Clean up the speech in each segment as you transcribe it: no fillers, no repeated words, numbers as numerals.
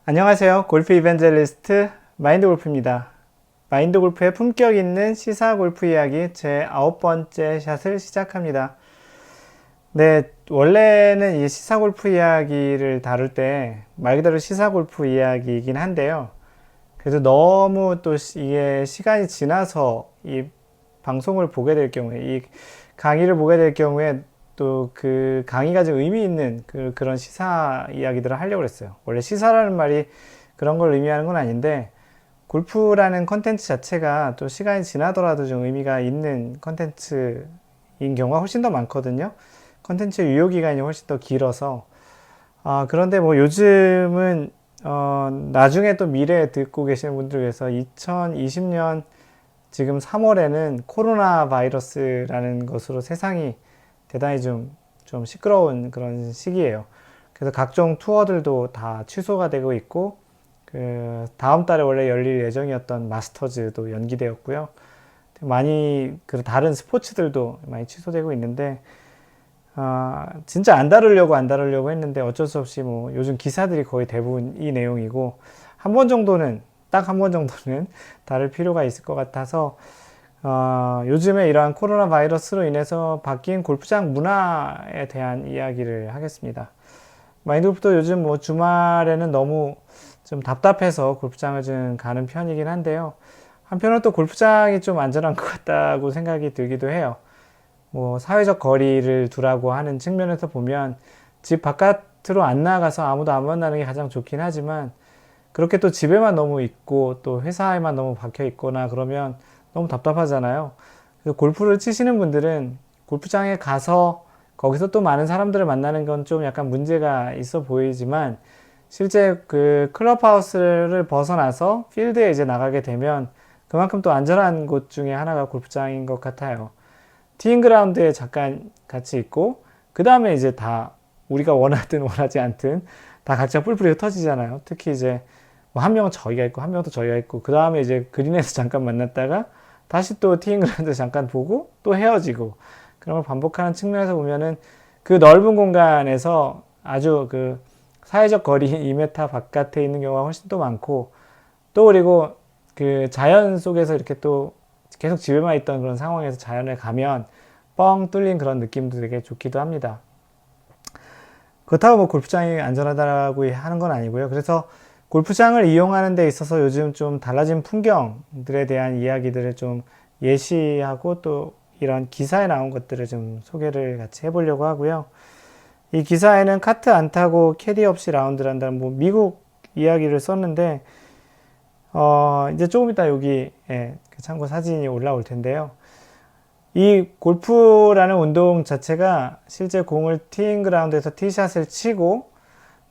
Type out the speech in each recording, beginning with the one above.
안녕하세요. 골프 이벤젤리스트 마인드 골프입니다. 마인드 골프의 품격 있는 시사 골프 이야기 제 9번째 샷을 시작합니다. 네, 원래는 이 시사 골프 이야기를 다룰 때 말 그대로 시사 골프 이야기이긴 한데요. 그래도 너무 또 이게 시간이 지나서 이 방송을 보게 될 경우에, 이 강의를 보게 될 경우에 또 그 강의가 좀 의미 있는 그런 시사 이야기들을 하려고 했어요. 원래 시사라는 말이 그런 걸 의미하는 건 아닌데, 골프라는 컨텐츠 자체가 또 시간이 지나더라도 좀 의미가 있는 컨텐츠인 경우가 훨씬 더 많거든요. 컨텐츠 유효 기간이 훨씬 더 길어서. 그런데 뭐 요즘은 나중에 또 미래에 듣고 계시는 분들을 위해서 2020년 지금 3월에는 코로나 바이러스라는 것으로 세상이 대단히 좀 시끄러운 그런 시기예요. 그래서 각종 투어들도 다 취소가 되고 있고, 그 다음 달에 원래 열릴 예정이었던 마스터즈도 연기되었고요. 많이 그 다른 스포츠들도 많이 취소되고 있는데, 진짜 안 다루려고 했는데 어쩔 수 없이 뭐 요즘 기사들이 거의 대부분 이 내용이고, 한 번 정도는 딱 한 번 정도는 다룰 필요가 있을 것 같아서 요즘에 이러한 코로나 바이러스로 인해서 바뀐 골프장 문화에 대한 이야기를 하겠습니다. 마인드 골프도 요즘 뭐 주말에는 너무 좀 답답해서 골프장을 좀 가는 편이긴 한데요. 한편으로 또 골프장이 좀 안전한 것 같다고 생각이 들기도 해요. 뭐 사회적 거리를 두라고 하는 측면에서 보면 집 바깥으로 안 나가서 아무도 안 만나는 게 가장 좋긴 하지만, 그렇게 또 집에만 너무 있고 또 회사에만 너무 박혀 있거나 그러면 너무 답답하잖아요. 그래서 골프를 치시는 분들은 골프장에 가서 거기서 또 많은 사람들을 만나는 건 좀 약간 문제가 있어 보이지만, 실제 그 클럽하우스를 벗어나서 필드에 이제 나가게 되면 그만큼 또 안전한 곳 중에 하나가 골프장인 것 같아요. 티잉 그라운드에 잠깐 같이 있고, 그 다음에 이제 다 우리가 원하든 원하지 않든 다 각자 뿔뿔이 흩어지잖아요. 특히 이제 뭐 한 명은 저희가 있고 한 명도 저희가 있고, 그 다음에 이제 그린에서 잠깐 만났다가 다시 또 티잉 그라운드 잠깐 보고 또 헤어지고, 그런 걸 반복하는 측면에서 보면은 그 넓은 공간에서 아주 그 사회적 거리 2m 바깥에 있는 경우가 훨씬 또 많고, 또 그리고 그 자연 속에서 이렇게 또 계속 집에만 있던 그런 상황에서 자연에 가면 뻥 뚫린 그런 느낌도 되게 좋기도 합니다. 그렇다고 뭐 골프장이 안전하다고 하는 건 아니고요. 그래서 골프장을 이용하는 데 있어서 요즘 좀 달라진 풍경들에 대한 이야기들을 좀 예시하고, 또 이런 기사에 나온 것들을 좀 소개를 같이 해보려고 하고요. 이 기사에는 카트 안 타고 캐디 없이 라운드를 한다는 뭐 미국 이야기를 썼는데, 이제 조금 이따 여기 그 참고 사진이 올라올 텐데요. 이 골프라는 운동 자체가 실제 공을 티잉 그라운드에서 티샷을 치고,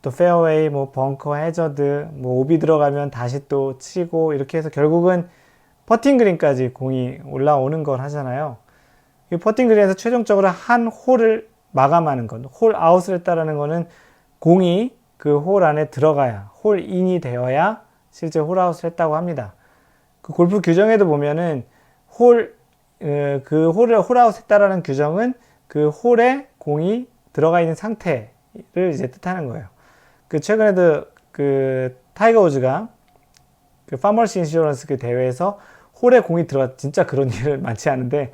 또 페어웨이, 뭐 벙커, 해저드, 뭐 오비 들어가면 다시 또 치고, 이렇게 해서 결국은 퍼팅 그린까지 공이 올라오는 걸 하잖아요. 이 퍼팅 그린에서 최종적으로 한 홀을 마감하는 것, 홀 아웃을 했다라는 거는 공이 그 홀 안에 들어가야, 홀 인이 되어야 실제 홀 아웃을 했다고 합니다. 그 골프 규정에도 보면은 그 홀을 홀아웃 했다라는 규정은 그 홀에 공이 들어가 있는 상태를 이제 뜻하는 거예요. 그 최근에도 그 타이거 우즈가 그 파머스 인슈런스 그 대회에서 홀에 공이 진짜 그런 일은 많지 않은데,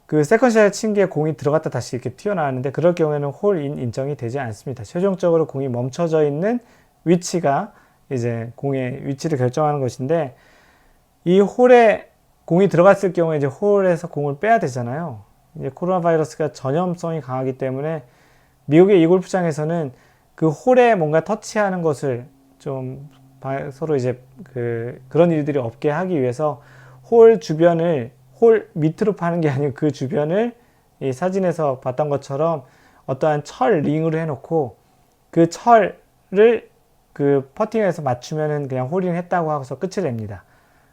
그 세컨샷을 친 게 공이 들어갔다 다시 이렇게 튀어나왔는데, 그럴 경우에는 홀인 인정이 되지 않습니다. 최종적으로 공이 멈춰져 있는 위치가 이제 공의 위치를 결정하는 것인데, 이 홀에 공이 들어갔을 경우에 이제 홀에서 공을 빼야 되잖아요. 이제 코로나 바이러스가 전염성이 강하기 때문에 미국의 이 골프장에서는 그 홀에 뭔가 터치하는 것을 좀 서로 이제 그런 일들이 없게 하기 위해서 홀 주변을, 홀 밑으로 파는 게 아니고 그 주변을 이 사진에서 봤던 것처럼 어떠한 철 링으로 해놓고, 그 철을 그 퍼팅에서 맞추면은 그냥 홀인 했다고 하고서 끝을 냅니다.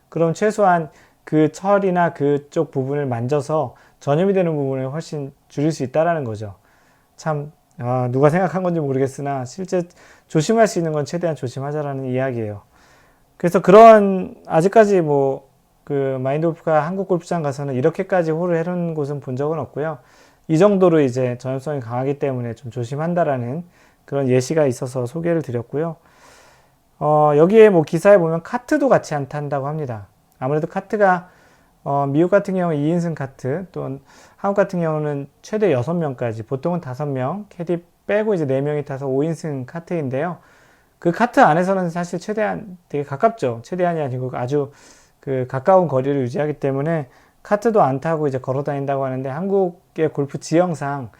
그럼 최소한 그 철이나 그쪽 부분을 만져서 전염이 되는 부분을 훨씬 줄일 수 있다라는 거죠. 참 누가 생각한 건지 모르겠으나 실제 조심할 수 있는 건 최대한 조심하자라는 이야기예요. 그래서 아직까지 뭐 그 마인드 골프가 한국 골프장 가서는 이렇게까지 홀을 해놓은 곳은 본 적은 없고요. 이 정도로 이제 전염성이 강하기 때문에 좀 조심한다라는 그런 예시가 있어서 소개를 드렸고요. 여기에 뭐 기사에 보면 카트도 같이 안 탄다고 합니다. 아무래도 카트가 미국 같은 경우 2인승 카트, 또 한국 같은 경우는 최대 6명까지, 보통은 5명, 캐디 빼고 이제 4명이 타서 5인승 카트인데요. 그 카트 안에서는 사실 최대한 되게 가깝죠. 최대한이 아니고 아주 그 가까운 거리를 유지하기 때문에 카트도 안 타고 이제 걸어 다닌다고 하는데, 한국의 골프 지형상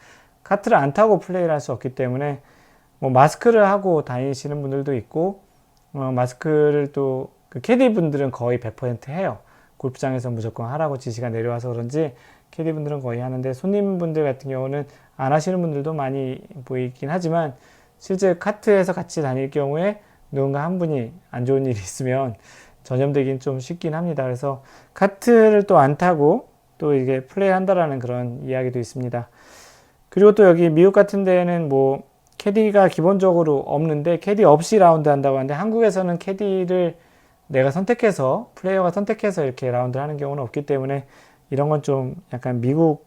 카트를 안 타고 플레이를 할 수 없기 때문에 뭐 마스크를 하고 다니시는 분들도 있고, 마스크를 또 그 캐디 분들은 거의 100% 해요. 골프장에서 무조건 하라고 지시가 내려와서 그런지 캐디 분들은 거의 하는데, 손님분들 같은 경우는 안 하시는 분들도 많이 보이긴 하지만, 실제 카트에서 같이 다닐 경우에 누군가 한 분이 안 좋은 일이 있으면 전염되긴 좀 쉽긴 합니다. 그래서 카트를 또 안 타고 또 이게 플레이 한다라는 그런 이야기도 있습니다. 그리고 또 여기 미국 같은 데에는 뭐 캐디가 기본적으로 없는데, 캐디 없이 라운드 한다고 하는데, 한국에서는 캐디를 내가 선택해서, 플레이어가 선택해서 이렇게 라운드를 하는 경우는 없기 때문에, 이런 건 좀 약간 미국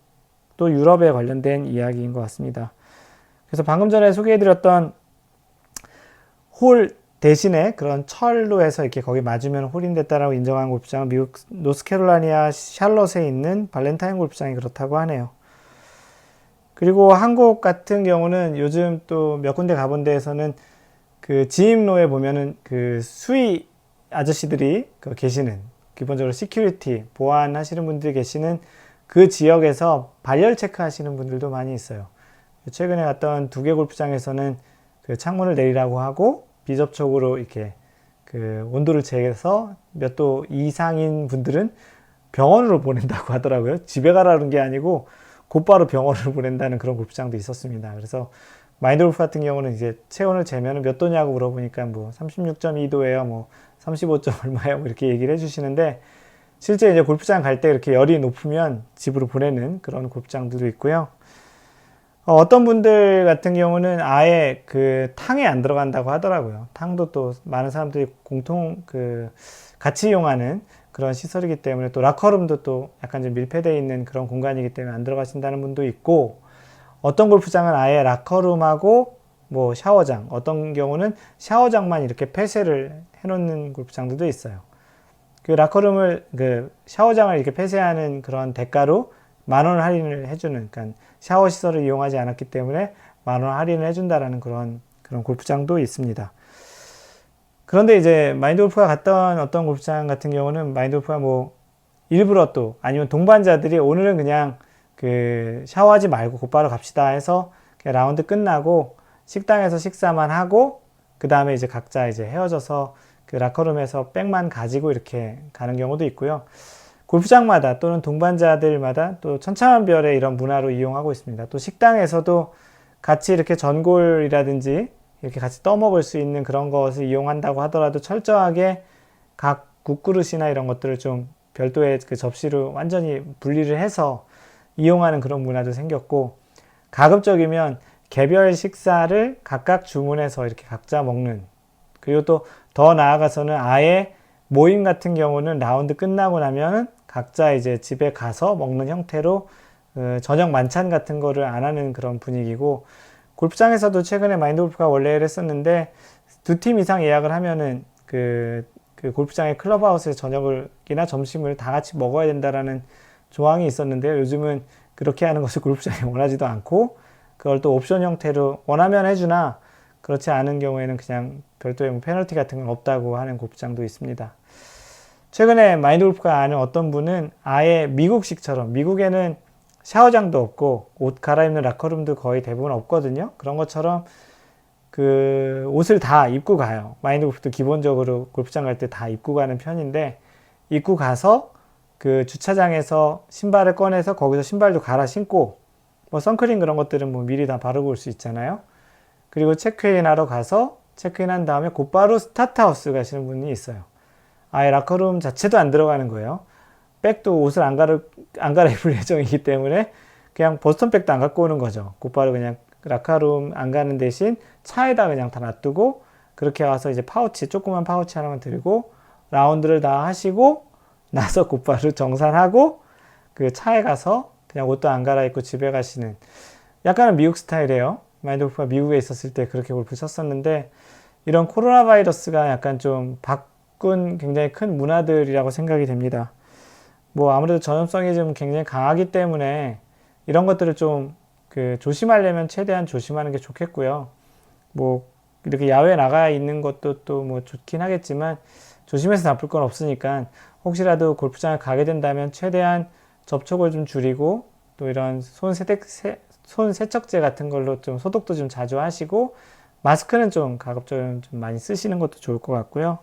또 유럽에 관련된 이야기인 것 같습니다. 그래서 방금 전에 소개해드렸던 홀 대신에 그런 철로 해서 이렇게 거기 맞으면 홀인 됐다라고 인정한 골프장은 미국 노스캐롤라이나 샬럿에 있는 발렌타인 골프장이 그렇다고 하네요. 그리고 한국 같은 경우는 요즘 또 몇 군데 가본 데에서는 그 지임로에 보면은 그 수위 아저씨들이 계시는, 기본적으로 시큐리티 보안하시는 분들이 계시는 그 지역에서 발열 체크 하시는 분들도 많이 있어요. 최근에 갔던 2개 골프장에서는 그 창문을 내리라고 하고 비접촉으로 이렇게 그 온도를 재서 몇 도 이상인 분들은 병원으로 보낸다고 하더라고요. 집에 가라는 게 아니고 곧바로 병원으로 보낸다는 그런 골프장도 있었습니다. 그래서 마인드 골프 같은 경우는 이제 체온을 재면 몇 도냐고 물어보니까 뭐 36.2도예요, 뭐 35점 얼마예요, 뭐 이렇게 얘기를 해주시는데, 실제 이제 골프장 갈 때 이렇게 열이 높으면 집으로 보내는 그런 골프장들도 있고요. 어떤 분들 같은 경우는 아예 그 탕에 안 들어간다고 하더라고요. 탕도 또 많은 사람들이 공통 같이 이용하는 그런 시설이기 때문에, 또 라커룸도 또 약간 좀 밀폐되어 있는 그런 공간이기 때문에 안 들어가신다는 분도 있고, 어떤 골프장은 아예 라커룸하고 뭐 샤워장, 어떤 경우는 샤워장만 이렇게 폐쇄를 해놓는 골프장들도 있어요. 그 라커룸을, 그 샤워장을 이렇게 폐쇄하는 그런 대가로 10,000원 할인을 해주는, 그러니까 샤워 시설을 이용하지 않았기 때문에 10,000원 할인을 해준다라는 그런 골프장도 있습니다. 그런데 이제 마인드 골프가 갔던 어떤 골프장 같은 경우는, 마인드 골프가 뭐 일부러 또 아니면 동반자들이 오늘은 그냥 그 샤워하지 말고 곧바로 갑시다 해서 그냥 라운드 끝나고 식당에서 식사만 하고 그 다음에 이제 각자 이제 헤어져서 그 라커룸에서 백만 가지고 이렇게 가는 경우도 있고요. 골프장마다 또는 동반자들마다 또 천차만별의 이런 문화로 이용하고 있습니다. 또 식당에서도 같이 이렇게 전골이라든지 이렇게 같이 떠먹을 수 있는 그런 것을 이용한다고 하더라도 철저하게 각 국그릇이나 이런 것들을 좀 별도의 그 접시로 완전히 분리를 해서 이용하는 그런 문화도 생겼고, 가급적이면 개별 식사를 각각 주문해서 이렇게 각자 먹는, 그리고 또 더 나아가서는 아예 모임 같은 경우는 라운드 끝나고 나면 각자 이제 집에 가서 먹는 형태로 저녁 만찬 같은 거를 안 하는 그런 분위기고, 골프장에서도 최근에 마인드 골프가 원래 했었는데 2팀 이상 예약을 하면은 그 골프장의 클럽하우스에서 저녁이나 점심을 다 같이 먹어야 된다라는 조항이 있었는데요. 요즘은 그렇게 하는 것을 골프장이 원하지도 않고, 그걸 또 옵션 형태로 원하면 해주나 그렇지 않은 경우에는 그냥 별도의 뭐 페널티 같은 건 없다고 하는 골프장도 있습니다. 최근에 마인드 골프가 아는 어떤 분은 아예 미국식처럼, 미국에는 샤워장도 없고 옷 갈아입는 라커룸도 거의 대부분 없거든요. 그런 것처럼 그 옷을 다 입고 가요. 마인드 골프도 기본적으로 골프장 갈 때 다 입고 가는 편인데, 입고 가서 그 주차장에서 신발을 꺼내서 거기서 신발도 갈아 신고, 뭐 선크림 그런 것들은 뭐 미리 다 바르고 올 수 있잖아요. 그리고 체크인 하러 가서 체크인 한 다음에 곧바로 스타트 하우스 가시는 분이 있어요. 아예 라커룸 자체도 안 들어가는 거예요. 백도 옷을 안 갈아입을 예정이기 때문에 그냥 보스턴 백도 안 갖고 오는 거죠. 곧바로 그냥 라커룸 안 가는 대신 차에다 그냥 다 놔두고, 그렇게 와서 이제 파우치, 조그만 파우치 하나만 들고 라운드를 다 하시고 나서 곧바로 정산하고 그 차에 가서 그냥 옷도 안 갈아입고 집에 가시는, 약간은 미국 스타일이에요. 마인드 골프가 미국에 있었을 때 그렇게 골프 쳤었는데, 이런 코로나 바이러스가 약간 좀 바꾼 굉장히 큰 문화들이라고 생각이 됩니다. 뭐 아무래도 전염성이 좀 굉장히 강하기 때문에 이런 것들을 좀 조심하려면 최대한 조심하는 게 좋겠고요. 뭐 이렇게 야외에 나가 있는 것도 또 뭐 좋긴 하겠지만 조심해서 나쁠 건 없으니까 혹시라도 골프장을 가게 된다면 최대한 접촉을 좀 줄이고 또 이런 손 세척제 같은 걸로 좀 소독도 좀 자주 하시고 마스크는 좀 가급적 좀 많이 쓰시는 것도 좋을 것 같고요.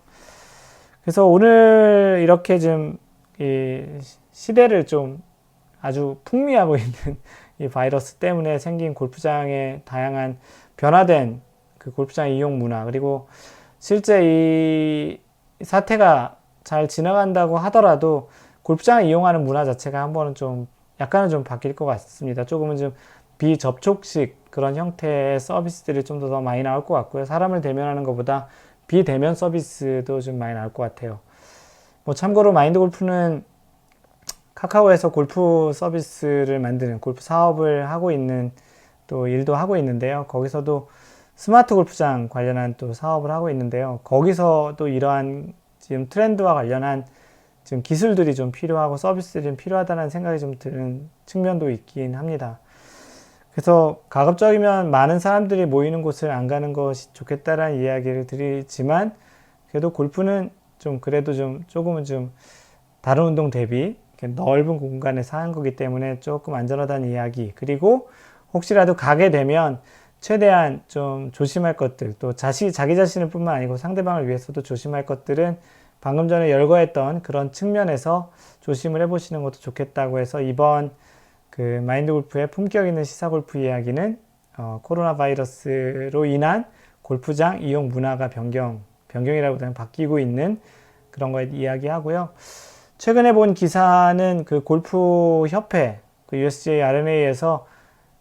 그래서 오늘 이렇게 좀 이 시대를 좀 아주 풍미하고 있는 이 바이러스 때문에 생긴 골프장의 다양한 변화된 그 골프장 이용 문화, 그리고 실제 이 사태가 잘 지나간다고 하더라도 골프장을 이용하는 문화 자체가 한 번은 좀 약간은 좀 바뀔 것 같습니다. 조금은 좀 비접촉식 그런 형태의 서비스들이 좀 더 많이 나올 것 같고요. 사람을 대면하는 것보다 비대면 서비스도 좀 많이 나올 것 같아요. 뭐 참고로 마인드 골프는 카카오에서 골프 서비스를 만드는 골프 사업을 하고 있는 또 일도 하고 있는데요. 거기서도 스마트 골프장 관련한 또 사업을 하고 있는데요. 거기서 또 이러한 지금 트렌드와 관련한 지금 기술들이 좀 필요하고 서비스들이 좀 필요하다는 생각이 좀 드는 측면도 있긴 합니다. 그래서 가급적이면 많은 사람들이 모이는 곳을 안 가는 것이 좋겠다라는 이야기를 드리지만 그래도 골프는 좀 그래도 좀 조금은 좀 다른 운동 대비 넓은 공간에서 하는 거기 때문에 조금 안전하다는 이야기, 그리고 혹시라도 가게 되면 최대한 좀 조심할 것들, 또 자기 자신을 뿐만 아니고 상대방을 위해서도 조심할 것들은 방금 전에 열거했던 그런 측면에서 조심을 해보시는 것도 좋겠다고 해서 이번 그 마인드 골프의 품격 있는 시사 골프 이야기는 코로나 바이러스로 인한 골프장 이용 문화가 변경이라기보다는 바뀌고 있는 그런 거에 이야기하고요. 최근에 본 기사는 그 골프 협회, 그 USGA R&A에서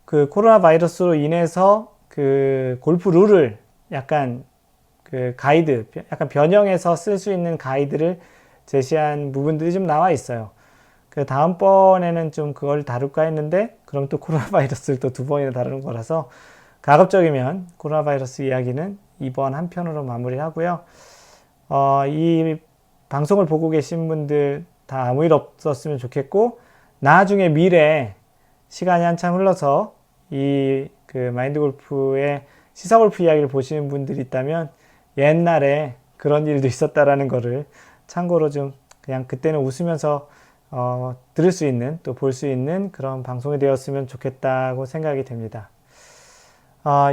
그 코로나 바이러스로 인해서 그 골프 룰을 약간 그 가이드, 약간 변형해서 쓸 수 있는 가이드를 제시한 부분들이 좀 나와 있어요. 그 다음번에는 좀 그걸 다룰까 했는데 그럼 또 코로나 바이러스를 또 두 번이나 다루는 거라서 가급적이면 코로나 바이러스 이야기는 이번 한 편으로 마무리하고요. 이 방송을 보고 계신 분들 다 아무 일 없었으면 좋겠고, 나중에 미래에 시간이 한참 흘러서 이 그 마인드 골프의 시사 골프 이야기를 보시는 분들이 있다면 옛날에 그런 일도 있었다라는 거를 참고로 좀 그냥 그때는 웃으면서 들을 수 있는 또 볼 수 있는 그런 방송이 되었으면 좋겠다고 생각이 됩니다.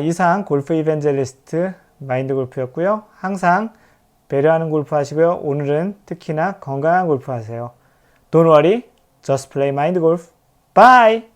이상 골프 이벤젤리스트 마인드 골프였고요. 항상 배려하는 골프 하시고요. 오늘은 특히나 건강한 골프 하세요. Don't worry, just play mind golf. Bye!